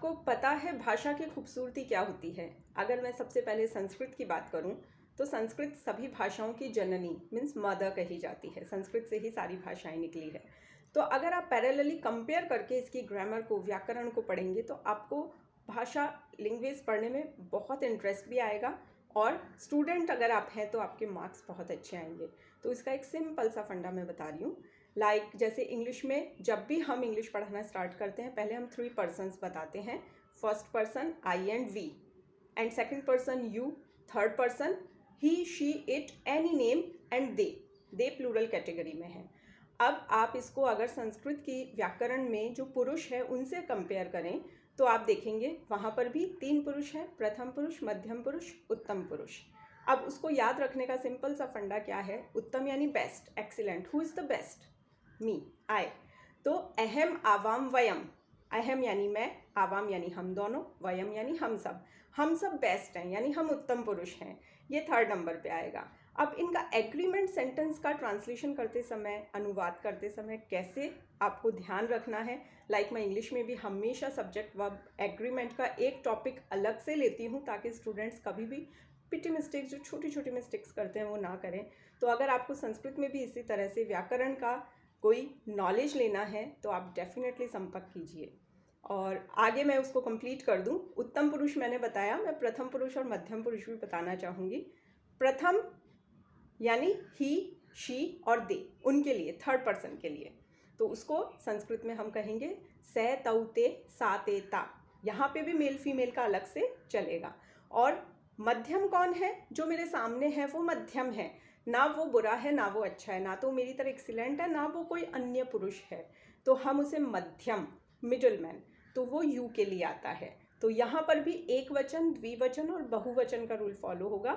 आपको पता है भाषा की खूबसूरती क्या होती है? अगर मैं सबसे पहले संस्कृत की बात करूं तो संस्कृत सभी भाषाओं की जननी मीन्स मदर कही जाती है। संस्कृत से ही सारी भाषाएं निकली है। तो अगर आप पैरेलली कंपेयर करके इसकी ग्रामर को, व्याकरण को पढ़ेंगे तो आपको भाषा लैंग्वेज पढ़ने में बहुत इंटरेस्ट भी आएगा और स्टूडेंट अगर आप हैं तो आपके मार्क्स बहुत अच्छे आएंगे। तो इसका एक सिंपल सा फंडा मैं बता रही हूँ। जैसे इंग्लिश में जब भी हम इंग्लिश पढ़ाना स्टार्ट करते हैं, पहले हम 3 पर्सन्स बताते हैं। First person I and we, and second person you, third person he, she, it, any name, and they plural category में है। अब आप इसको अगर संस्कृत की व्याकरण में जो पुरुष है उनसे कंपेयर करें तो आप देखेंगे वहाँ पर भी 3 पुरुष हैं, प्रथम पुरुष, मध्यम पुरुष, उत्तम पुरुष। अब उसको याद रखने का सिंपल सा फंडा क्या है? उत्तम यानी best, excellent. Who is the best? Me, I. तो अहम, आवाम, वयम। अहम यानी मैं, आवाम यानी हम दोनों, वयम यानी हम सब बेस्ट हैं यानी हम उत्तम पुरुष हैं। ये थर्ड नंबर पे आएगा। अब इनका एग्रीमेंट सेंटेंस का ट्रांसलेशन करते समय, अनुवाद करते समय कैसे आपको ध्यान रखना है, मैं इंग्लिश में भी हमेशा सब्जेक्ट वर्ब एग्रीमेंट का एक टॉपिक अलग से लेती हूँ ताकि स्टूडेंट्स कभी भी पिटी मिस्टेक्स, जो छोटी छोटी मिस्टेक्स करते हैं, वो ना करें। तो अगर आपको संस्कृत में भी इसी तरह से व्याकरण का कोई नॉलेज लेना है तो आप डेफिनेटली संपर्क कीजिए। और आगे मैं उसको कंप्लीट कर दूं। उत्तम पुरुष मैंने बताया, मैं प्रथम पुरुष और मध्यम पुरुष भी बताना चाहूँगी। प्रथम यानी ही, शी और दे, उनके लिए, थर्ड पर्सन के लिए। तो उसको संस्कृत में हम कहेंगे से, तौ, ते, सा, ते, ता। यहाँ पे भी मेल फीमेल का अलग से चलेगा। और मध्यम कौन है? जो मेरे सामने है वो मध्यम है, ना वो बुरा है ना वो अच्छा है, ना तो मेरी तरह एक्सीलेंट है ना वो कोई अन्य पुरुष है। तो हम उसे मध्यम, मिडिल मैन, तो वो यू के लिए आता है। तो यहाँ पर भी एक वचन, द्विवचन और बहुवचन का रूल फॉलो होगा।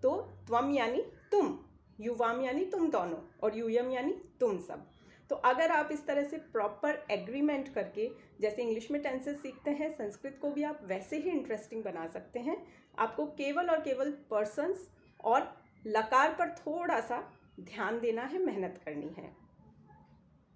तो त्वम यानी तुम, युवाम यानी तुम दोनों, और यूयम यानी तुम सब। तो अगर आप इस तरह से प्रॉपर एग्रीमेंट करके, जैसे इंग्लिश में टेंसेस सीखते हैं, संस्कृत को भी आप वैसे ही इंटरेस्टिंग बना सकते हैं। आपको केवल और केवल पर्सन्स और लकार पर थोड़ा सा ध्यान देना है, मेहनत करनी है।